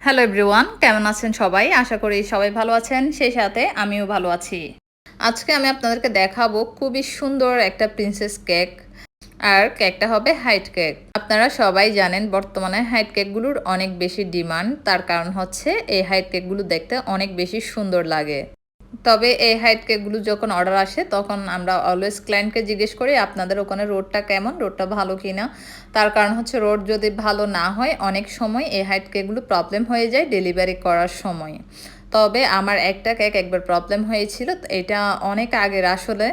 Hello everyone, কেমন আছেন সবাই? আশা করি সবাই ভালো আছেন, সেই সাথে আমিও ভালো আছি। আজকে আমি আপনাদেরকে দেখাবো খুবই সুন্দর একটা প্রিন্সেস কেক। আর কেকটা হবে হাইট কেক। আপনারা সবাই জানেন বর্তমানে হাইট কেকগুলোর অনেক বেশি ডিমান্ড। তার কারণ হচ্ছে এই হাইট কেকগুলো দেখতে অনেক বেশি সুন্দর লাগে। তবে এই হাইট কেকগুলো যখন অর্ডার আসে তখন আমরা অলওয়েজ ক্লায়েন্টকে জিজ্ঞেস করি আপনাদের ওখানে রোডটা কেমন, রোডটা ভালো কি না। তার কারণ হচ্ছে রোড যদি ভালো না হয় অনেক সময় এই হাইট কেকগুলো প্রবলেম হয়ে যায় ডেলিভারি করার সময়। তবে আমার একটা কেক একবার প্রবলেম হয়েছিল, এটা অনেক আগের আসলে।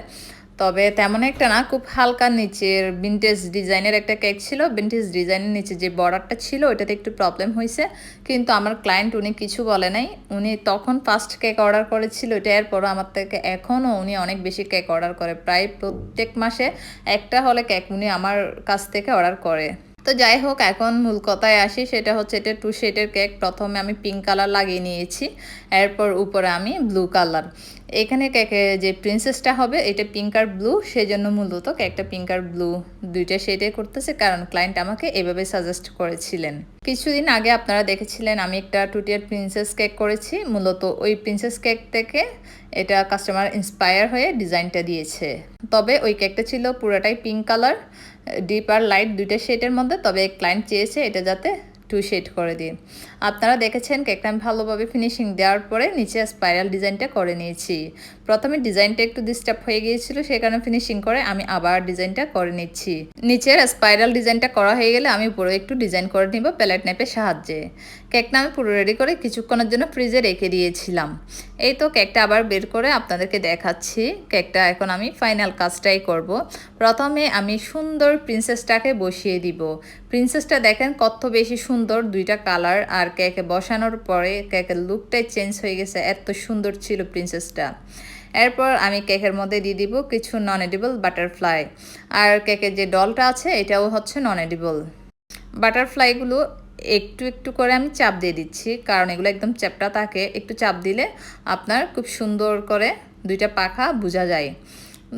তবে তেমন একটা না, খুব হালকা নিচের ভিনটেজ ডিজাইনের একটা কেক ছিল। ভিনটেজ ডিজাইনের নিচে যে বর্ডারটা ছিল ওইটাতে একটু প্রবলেম হয়েছে, কিন্তু আমার ক্লায়েন্ট উনি কিছু বলে নাই। উনি তখন ফার্স্ট কেক অর্ডার করেছিল এটা, এরপরও আমার থেকে এখনও উনি অনেক বেশি কেক অর্ডার করে। প্রায় প্রত্যেক মাসে একটা হলে কেক উনি আমার কাছ থেকে অর্ডার করে। তো যাই হোক, এখন মূল কথায় আসি, সেটা হচ্ছে এটা 2 শেডের কেক। প্রথমে আমি পিঙ্ক কালার লাগিয়ে নিয়েছি, এরপর উপরে আমি ব্লু কালার। এখানে কেকে যে প্রিন্সেসটা হবে এটা পিঙ্ক আর ব্লু, সেজন্য মূলত কেকটা পিঙ্ক আর ব্লু দুইটা শেডে করতেছে, কারণ ক্লায়েন্ট আমাকে এভাবে সাজেস্ট করেছিলেন। কিছুদিন আগে আপনারা দেখেছিলেন আমি একটা টুটিয়ার প্রিন্সেস কেক করেছি। মূলত ওই প্রিন্সেস কেক থেকে এটা কাস্টমার ইন্সপায়ার হয়ে ডিজাইনটা দিয়েছে। তবে ওই কেকটা ছিল পুরোটাই পিঙ্ক কালার, ডিপ আর লাইট দুইটা শেডের মধ্যে। তবে ক্লায়েন্ট চেয়েছে এটা যাতে 2 শেড করে দিই। আপনারা দেখেছেন কেকটা আমি ভালোভাবে ফিনিশিং দেওয়ার পরে নিচে স্পাইরাল ডিজাইনটা করে নিয়েছি। প্রথমে ডিজাইনটা একটু ডিস্টার্ব হয়ে গিয়েছিল, সেই কারণে ফিনিশিং করে আমি আবার ডিজাইনটা করে নিচ্ছি। নিচের স্পাইরাল ডিজাইনটা করা হয়ে গেলে আমি পুরো একটু ডিজাইন করে নিব প্যালেট নাইফের সাহায্যে। কেকটা আমি পুরো রেডি করে কিছুক্ষণের জন্য ফ্রিজে রেখে দিয়েছিলাম। এই তো কেকটা আবার বের করে আপনাদেরকে দেখাচ্ছি। কেকটা এখন আমি ফাইনাল কাজটাই করব। প্রথমে আমি সুন্দর প্রিন্সেসটাকে বসিয়ে দিব। প্রিন্সেসটা দেখেন কত বেশি সুন্দর, দুইটা কালার। আর কেকে বসানোর পরে কেকের লুকটাই চেঞ্জ হয়ে গেছে, এত সুন্দর ছিল প্রিন্সেসটা। এরপর আমি কেকের মধ্যে দিয়ে দিব কিছু নন এডিবল বাটারফ্লাই। আর কেকের যে ডলটা আছে এটাও হচ্ছে নন এডিবল। বাটারফ্লাইগুলো একটু একটু করে আমি চাপ দিয়ে দিচ্ছি, কারণ এগুলো একদম চ্যাপটা থাকে। একটু চাপ দিলে আপনার খুব সুন্দর করে দুইটা পাখা বোঝা যায়।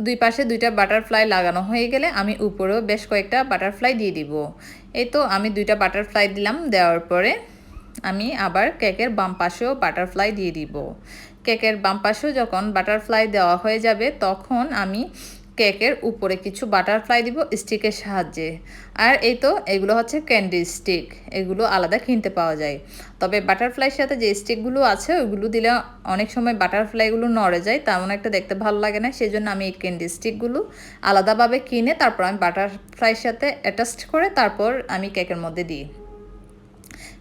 দুই পাশে দুইটা বাটারফ্লাই লাগানো হয়ে গেলে আমি উপরেও বেশ কয়েকটা বাটারফ্লাই দিয়ে দিব। এই তো আমি দুইটা বাটারফ্লাই দিলাম। দেওয়ার পরে আমি আবার কেকের বাম পাশেও বাটারফ্লাই দিয়ে দিব। কেকের বাম পাশেও যখন বাটারফ্লাই দেওয়া হয়ে যাবে তখন আমি কেকের উপরে কিছু বাটারফ্লাই দিব স্টিকের সাহায্যে। আর এই তো এগুলো হচ্ছে ক্যান্ডি স্টিক, এগুলো আলাদা কিনতে পাওয়া যায়। তবে বাটারফ্লাইয়ের সাথে যে স্টিকগুলো আছে ওইগুলো দিলে অনেক সময় বাটারফ্লাইগুলো নড়ে যায়, তেমন একটা দেখতে ভালো লাগে না। সেই জন্য আমি এই ক্যান্ডি স্টিকগুলো আলাদাভাবে কিনে তারপর আমি বাটারফ্লাইয়ের সাথে অ্যাটাচড করে তারপর আমি কেকের মধ্যে দিই।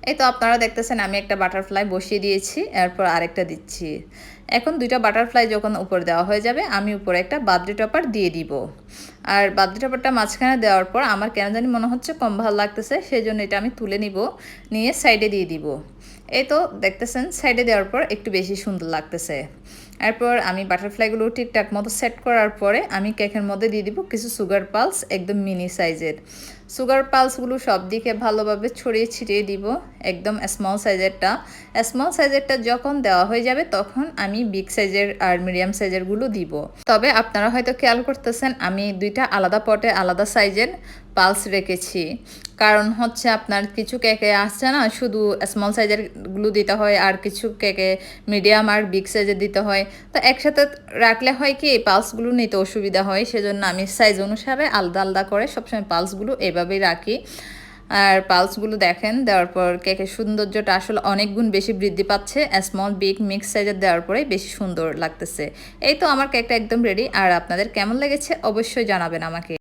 এই তো আপনারা দেখতেছেন আমি একটা বাটারফ্লাই বসিয়ে দিয়েছি, এরপর আরেকটা দিচ্ছি। এখন দুইটা বাটারফ্লাই যখন উপরে দেওয়া হয়ে যাবে আমি উপরে একটা বার্থডে টপার দিয়ে দিব। আর বার্থডে টপারটা মাঝখানে দেওয়ার পর আমার কেন জানি মনে হচ্ছে কম ভালো লাগতেছে, সেই জন্য এটা আমি তুলে নিব, নিয়ে সাইডে দিয়ে দিব। এই তো দেখতেছেন সাইডে দেওয়ার পর একটু বেশি সুন্দর লাগতেছে। এরপর আমি বাটারফ্লাইগুলো ঠিকঠাক মতো সেট করার পরে আমি কেকের মধ্যে দিয়ে দিব কিছু সুগার পালস, একদম মিনি সাইজের সুগার পালসগুলো সব দিকে ভালোভাবে ছড়িয়ে ছিটিয়ে দিব। একদম স্মল সাইজেরটা যখন দেওয়া হয়ে যাবে তখন আমি বিগ সাইজের আর মিডিয়াম সাইজেরগুলো দিব। তবে আপনারা হয়তো খেয়াল করতেছেন আমি দুইটা আলাদা পটে আলাদা সাইজের পালস রেখেছি, কারণ হচ্ছে আপনার কিছু কেকে আসছে না শুধু স্মল সাইজেরগুলো দিতে হয়, আর কিছু কেকে মিডিয়াম আর বিগ সাইজের দিতে হয়। তো একসাথে রাখলে হয় কি পালসগুলো নিতে অসুবিধা হয়, সেজন্য আমি সাইজ অনুসারে আলাদা আলাদা করে সবসময় পালসগুলো এভাবেই রাখি। আর পালসগুলো দেখেন দেওয়ার পর কেকের সৌন্দর্যটা আসলে অনেক গুণ বেশি বৃদ্ধি পাচ্ছে। স্মল বিগ মিক্স সাইজের দেওয়ার পরে বেশি সুন্দর লাগতেছে। এই তো আমার কেকটা একদম রেডি। আর আপনাদের কেমন লেগেছে অবশ্যই জানাবেন আমাকে।